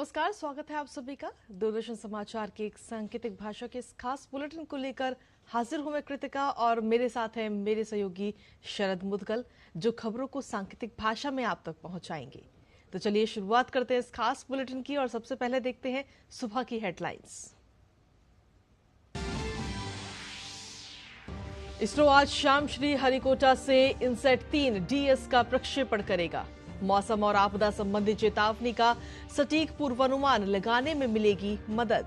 नमस्कार, स्वागत है आप सभी का दूरदर्शन समाचार के एक सांकेतिक भाषा के इस खास बुलेटिन को लेकर हाजिर हूं मैं कृतिका और मेरे साथ हैं मेरे सहयोगी शरद मुदगल जो खबरों को सांकेतिक भाषा में आप तक पहुंचाएंगे। तो चलिए शुरुआत करते हैं इस खास बुलेटिन की और सबसे पहले देखते हैं सुबह की हेडलाइंस। इसरो आज शाम श्री हरिकोटा से इनसेट-3 डीएस का प्रक्षेपण करेगा। मौसम और आपदा संबंधी चेतावनी का सटीक पूर्वानुमान लगाने में मिलेगी मदद।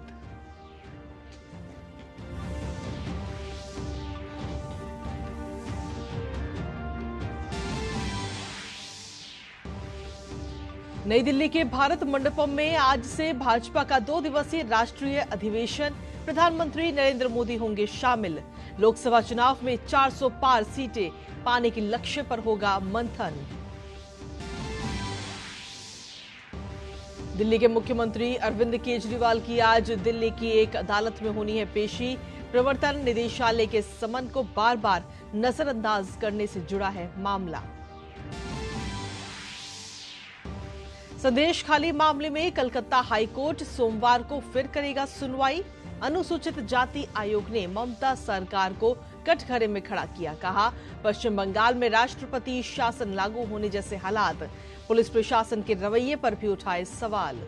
नई दिल्ली के भारत मंडपम में आज से भाजपा का 2 दिवसीय राष्ट्रीय अधिवेशन। प्रधानमंत्री नरेंद्र मोदी होंगे शामिल। लोकसभा चुनाव में 400 पार सीटें पाने के लक्ष्य पर होगा मंथन। दिल्ली के मुख्यमंत्री अरविंद केजरीवाल की आज दिल्ली की एक अदालत में होनी है पेशी। प्रवर्तन निदेशालय के समन को बार बार नजरअंदाज करने से जुड़ा है मामला। संदेश खाली मामले में कलकत्ता हाईकोर्ट सोमवार को फिर करेगा सुनवाई। अनुसूचित जाति आयोग ने ममता सरकार को कटघरे में खड़ा किया। कहा, पश्चिम बंगाल में राष्ट्रपति शासन लागू होने जैसे हालात। पुलिस प्रशासन के रवैये पर भी उठाए सवाल।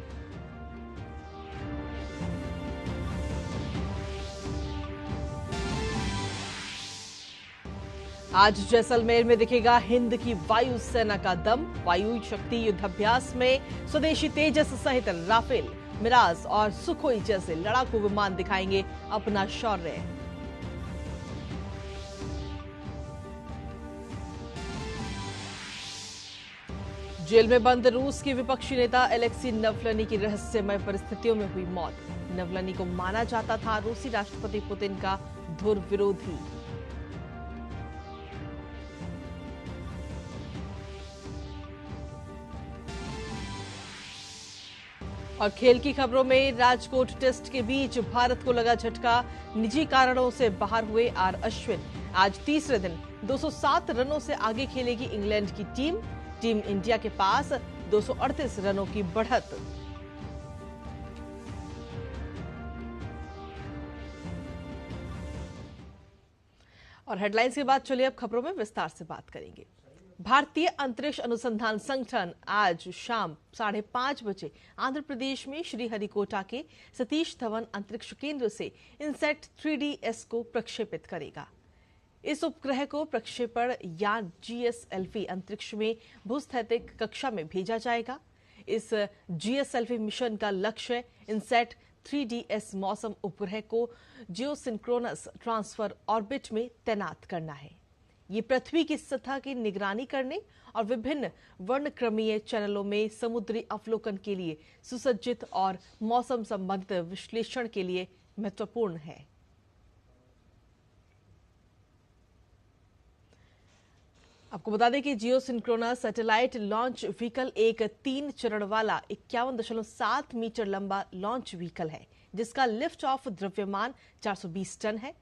आज जैसलमेर में दिखेगा हिंद की वायु सेना का दम। वायु शक्ति युद्धाभ्यास में स्वदेशी तेजस सहित राफेल, मिराज और सुखोई जैसे लड़ाकू विमान दिखाएंगे अपना शौर्य। जेल में बंद रूस के विपक्षी नेता एलेक्सी नवलनी की रहस्यमय परिस्थितियों में हुई मौत। नवलनी को माना जाता था रूसी राष्ट्रपति पुतिन का धुर विरोधी। और खेल की खबरों में राजकोट टेस्ट के बीच भारत को लगा झटका। निजी कारणों से बाहर हुए आर अश्विन। आज तीसरे दिन 207 रनों से आगे खेलेगी इंग्लैंड की टीम। टीम इंडिया के पास 238 रनों की बढ़त। और हेडलाइंस के बाद चलिए अब खबरों में विस्तार से बात करेंगे। भारतीय अंतरिक्ष अनुसंधान संगठन आज शाम 5:30 बजे आंध्र प्रदेश में श्रीहरिकोटा के सतीश धवन अंतरिक्ष केंद्र से इनसेट-3DS को प्रक्षेपित करेगा। इस उपग्रह को प्रक्षेपण यान GSLV अंतरिक्ष में भूस्थैतिक कक्षा में भेजा जाएगा। इस GSLV मिशन का लक्ष्य इनसेट-3DS मौसम उपग्रह को जियोसिंक्रोनस ट्रांसफर ऑर्बिट में तैनात करना है। ये पृथ्वी की सतह की निगरानी करने और विभिन्न वर्णक्रमीय चैनलों में समुद्री अवलोकन के लिए सुसज्जित और मौसम संबंधित विश्लेषण के लिए महत्वपूर्ण है। आपको बता दें कि जियोसिंक्रोनस सैटेलाइट लॉन्च व्हीकल एक 3 चरण वाला 51.7 मीटर लंबा लॉन्च व्हीकल है, जिसका लिफ्ट ऑफ द्रव्यमान 420 टन है।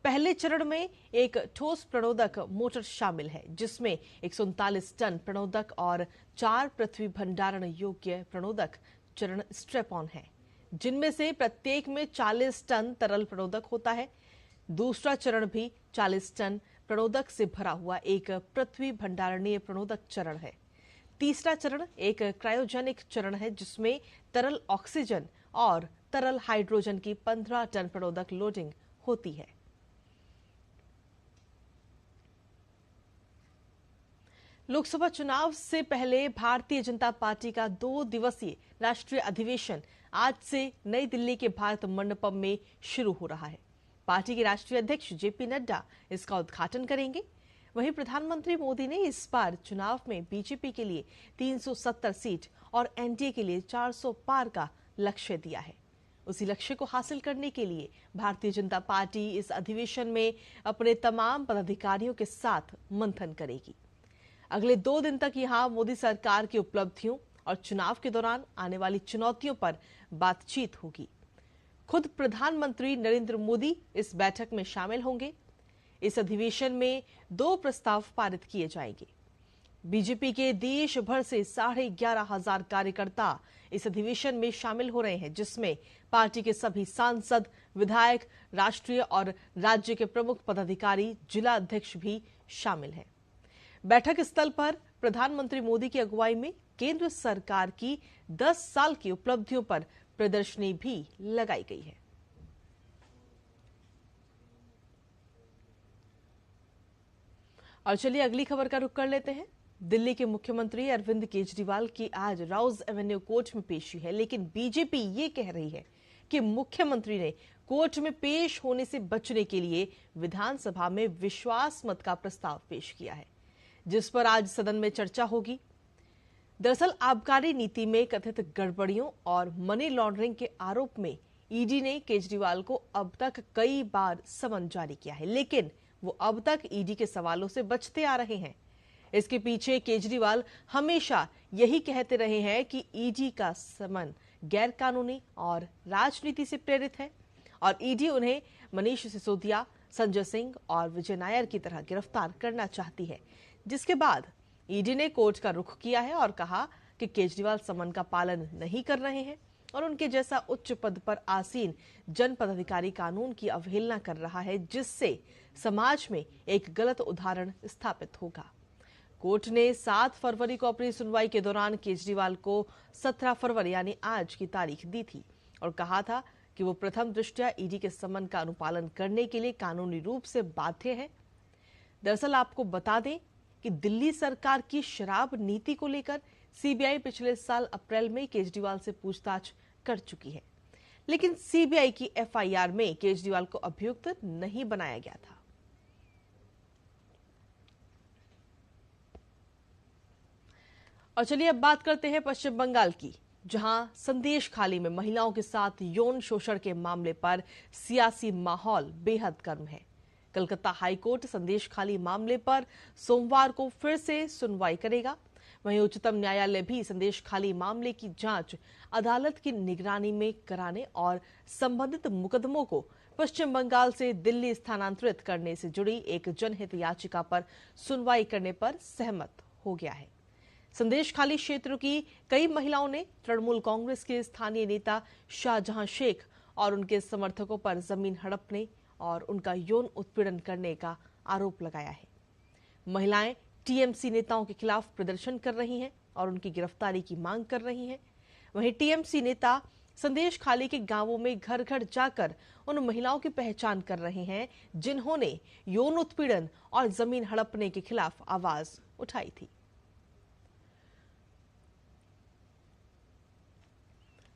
पहले चरण में एक ठोस प्रणोदक मोटर शामिल है, जिसमें 139 टन प्रणोदक और 4 पृथ्वी भंडारण योग्य प्रणोदक चरण स्ट्रेप ऑन है, जिनमें से प्रत्येक में 40 टन तरल प्रणोदक होता है। दूसरा चरण भी 40 टन प्रणोदक से भरा हुआ एक पृथ्वी भंडारणीय प्रणोदक चरण है। तीसरा चरण एक क्रायोजेनिक चरण है, जिसमें तरल ऑक्सीजन और तरल हाइड्रोजन की 15 टन प्रणोदक लोडिंग होती है। लोकसभा चुनाव से पहले भारतीय जनता पार्टी का 2 दिवसीय राष्ट्रीय अधिवेशन आज से नई दिल्ली के भारत मंडपम में शुरू हो रहा है। पार्टी के राष्ट्रीय अध्यक्ष जेपी नड्डा इसका उद्घाटन करेंगे। वहीं प्रधानमंत्री मोदी ने इस बार चुनाव में बीजेपी के लिए 370 सीट और एनडीए के लिए 400 पार का लक्ष्य दिया है। उसी लक्ष्य को हासिल करने के लिए भारतीय जनता पार्टी इस अधिवेशन में अपने तमाम पदाधिकारियों के साथ मंथन करेगी। अगले 2 दिन तक यहां मोदी सरकार की उपलब्धियों और चुनाव के दौरान आने वाली चुनौतियों पर बातचीत होगी। खुद प्रधानमंत्री नरेंद्र मोदी इस बैठक में शामिल होंगे। इस अधिवेशन में 2 प्रस्ताव पारित किए जाएंगे। बीजेपी के देश भर से 11,500 कार्यकर्ता इस अधिवेशन में शामिल हो रहे हैं, जिसमें पार्टी के सभी सांसद, विधायक, राष्ट्रीय और राज्य के प्रमुख पदाधिकारी, जिला अध्यक्ष भी शामिल हैं। बैठक स्थल पर प्रधानमंत्री मोदी की अगुवाई में केंद्र सरकार की 10 साल की उपलब्धियों पर प्रदर्शनी भी लगाई गई है। और चलिए अगली खबर का रुख कर लेते हैं। दिल्ली के मुख्यमंत्री अरविंद केजरीवाल की आज राउज एवेन्यू कोर्ट में पेशी है, लेकिन बीजेपी ये कह रही है कि मुख्यमंत्री ने कोर्ट में पेश होने से बचने के लिए विधानसभा में विश्वास मत का प्रस्ताव पेश किया है, जिस पर आज सदन में चर्चा होगी। दरअसल आबकारी नीति में कथित गड़बड़ियों और मनी लॉन्ड्रिंग के आरोप में ईडी ने केजरीवाल को अब तक कई बार समन जारी किया है, लेकिन वो अब तक ईडी के सवालों से बचते आ रहे हैं। इसके पीछे केजरीवाल हमेशा यही कहते रहे हैं कि ईडी का समन गैर कानूनी और राजनीति से प्रेरित है और ईडी उन्हें मनीष सिसोदिया, संजय सिंह और विजय नायर की तरह गिरफ्तार करना चाहती है, जिसके बाद ईडी ने कोर्ट का रुख किया है और कहा कि केजरीवाल समन का पालन नहीं कर रहे हैं और उनके जैसा उच्च पद पर आसीन जनपदाधिकारी कानून की अवहेलना कर रहा है, जिससे समाज में एक गलत उदाहरण स्थापित होगा। कोर्ट ने 7 फरवरी को अपनी सुनवाई के दौरान केजरीवाल को 17 फरवरी यानी आज की तारीख दी थी और कहा था कि वो प्रथम दृष्टया ईडी के समन का अनुपालन करने के लिए कानूनी रूप से बाध्य है। दरअसल आपको बता दें कि दिल्ली सरकार की शराब नीति को लेकर सीबीआई पिछले साल अप्रैल में केजरीवाल से पूछताछ कर चुकी है, लेकिन सीबीआई की एफआईआर में केजरीवाल को अभियुक्त नहीं बनाया गया था। और चलिए अब बात करते हैं पश्चिम बंगाल की, जहां संदेश खाली में महिलाओं के साथ यौन शोषण के मामले पर सियासी माहौल बेहद गर्म है। कलकत्ता हाईकोर्ट संदेश खाली मामले पर सोमवार को फिर से सुनवाई करेगा। वहीं उच्चतम न्यायालय भी संदेश खाली मामले की जांच अदालत की निगरानी में कराने और संबंधित मुकदमों को पश्चिम बंगाल से दिल्ली स्थानांतरित करने से जुड़ी एक जनहित याचिका पर सुनवाई करने पर सहमत हो गया है। संदेश खाली क्षेत्र की कई महिलाओं ने तृणमूल कांग्रेस के स्थानीय नेता शाहजहां शेख और उनके समर्थकों पर जमीन हड़पने और उनका यौन उत्पीड़न करने का आरोप लगाया है। महिलाएं टीएमसी नेताओं के खिलाफ प्रदर्शन कर रही हैं और उनकी गिरफ्तारी की मांग कर रही हैं। वहीं टीएमसी नेता संदेश खाली के गांवों में घर घर जाकर उन महिलाओं की पहचान कर रहे हैं जिन्होंने यौन उत्पीड़न और जमीन हड़पने के खिलाफ आवाज उठाई थी।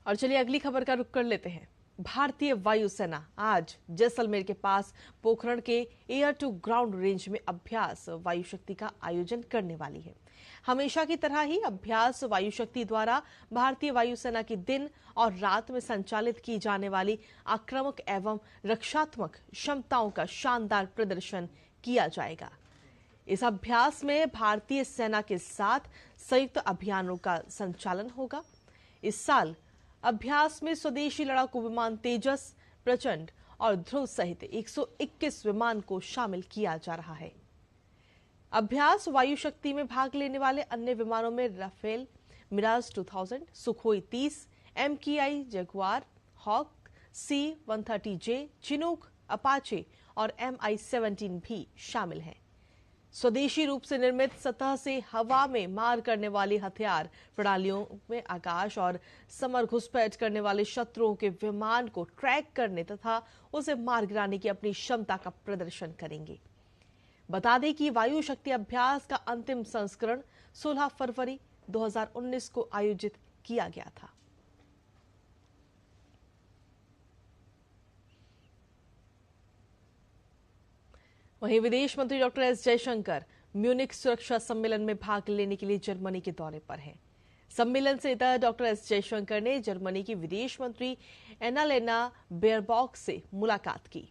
और चलिए अगली खबर का रुख कर लेते हैं। भारतीय वायुसेना आज जैसलमेर के पास पोखरण के एयर टू ग्राउंड रेंज में अभ्यास वायुशक्ति का आयोजन करने वाली है। हमेशा की तरह ही अभ्यास वायुशक्ति द्वारा भारतीय वायुसेना की दिन और रात में संचालित की जाने वाली आक्रामक एवं रक्षात्मक क्षमताओं का शानदार प्रदर्शन किया जाएगा। इस अभ्यास में भारतीय सेना के साथ संयुक्त अभियानों का संचालन होगा। इस साल अभ्यास में स्वदेशी लड़ाकू विमान तेजस, प्रचंड और ध्रुव सहित 121 विमान को शामिल किया जा रहा है। अभ्यास वायुशक्ति में भाग लेने वाले अन्य विमानों में Rafale, Mirage 2000, Sukhoi 30, MKI Jaguar, Hawk, C-130J, Chinook, Apache और MI-17 भी शामिल हैं। स्वदेशी रूप से निर्मित सतह से हवा में मार करने वाली हथियार प्रणालियों में आकाश और समर घुसपैठ करने वाले शत्रुओं के विमान को ट्रैक करने तथा उसे मार गिराने की अपनी क्षमता का प्रदर्शन करेंगे। बता दें कि वायु शक्ति अभ्यास का अंतिम संस्करण 16 फरवरी 2019 को आयोजित किया गया था। वहीं विदेश मंत्री डॉक्टर एस जयशंकर म्यूनिख सुरक्षा सम्मेलन में भाग लेने के लिए जर्मनी के दौरे पर हैं। सम्मेलन से इतर डॉक्टर एस जयशंकर ने जर्मनी की विदेश मंत्री एनालेना बेयरबॉक से मुलाकात की।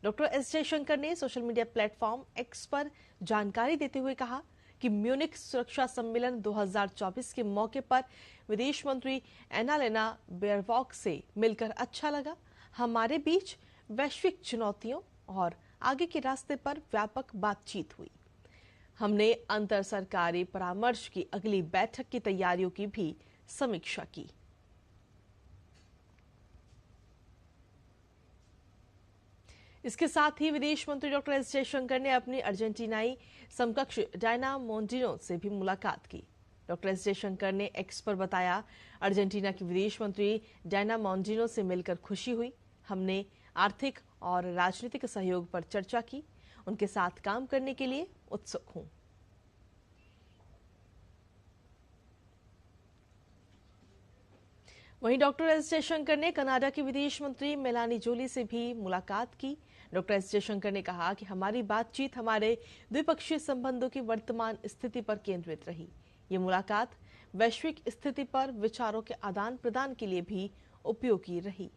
डॉक्टर एस जयशंकर ने सोशल मीडिया प्लेटफॉर्म एक्स पर जानकारी देते हुए कहा कि म्यूनिख सुरक्षा सम्मेलन 2024 के मौके पर विदेश मंत्री एनालेना बेयरबॉक से मिलकर अच्छा लगा। हमारे बीच वैश्विक चुनौतियों और आगे के रास्ते पर व्यापक बातचीत हुई। हमने अंतर सरकारी परामर्श की अगली बैठक की तैयारियों की भी समीक्षा की। इसके साथ ही विदेश मंत्री डॉक्टर एस जयशंकर ने अपनी अर्जेंटीनाई समकक्ष डायना मोंडिनो से भी मुलाकात की। डॉक्टर एस जयशंकर ने एक्स पर बताया, अर्जेंटीना की विदेश मंत्री डायना मोंडिनो से मिलकर खुशी हुई। हमने आर्थिक और राजनीतिक सहयोग पर चर्चा की। उनके साथ काम करने के लिए उत्सुक हूं। वहीं डॉक्टर एस जयशंकर ने कनाडा की विदेश मंत्री मेलानी जोली से भी मुलाकात की। डॉक्टर एस जयशंकर ने कहा कि हमारी बातचीत हमारे द्विपक्षीय संबंधों की वर्तमान स्थिति पर केंद्रित रही। ये मुलाकात वैश्विक स्थिति पर विचारों के आदान प्रदान के लिए भी उपयोगी रही।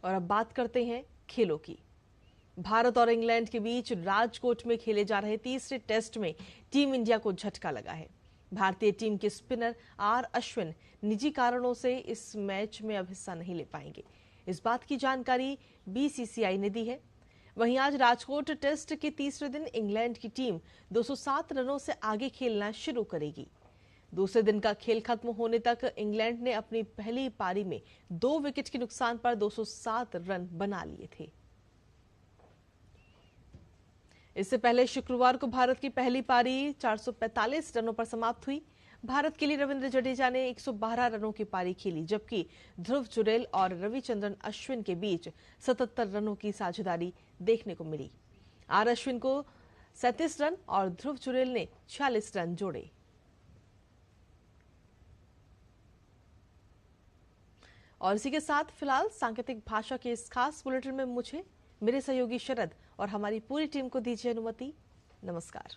और अब बात करते हैं खेलों की। भारत और इंग्लैंड के बीच राजकोट में खेले जा रहे तीसरे टेस्ट में टीम इंडिया को झटका लगा है। भारतीय टीम के स्पिनर आर अश्विन निजी कारणों से इस मैच में अब हिस्सा नहीं ले पाएंगे। इस बात की जानकारी बीसीसीआई ने दी है। वहीं आज राजकोट टेस्ट के तीसरे दिन इंग्लैंड की टीम 207 रनों से आगे खेलना शुरू करेगी। दूसरे दिन का खेल खत्म होने तक इंग्लैंड ने अपनी पहली पारी में 2 विकेट के नुकसान पर 207 रन बना लिए थे। इससे पहले शुक्रवार को भारत की पहली पारी 445 रनों पर समाप्त हुई। भारत के लिए रविंद्र जडेजा ने 112 रनों की पारी खेली, जबकि ध्रुव जुरेल और रविचंद्रन अश्विन के बीच 77 रनों की साझेदारी देखने को मिली। आर अश्विन को 37 रन और ध्रुव जुरेल ने 46 रन जोड़े। और इसी के साथ फिलहाल सांकेतिक भाषा के इस खास बुलेटिन में मुझे, मेरे सहयोगी शरद और हमारी पूरी टीम को दीजिए अनुमति। नमस्कार।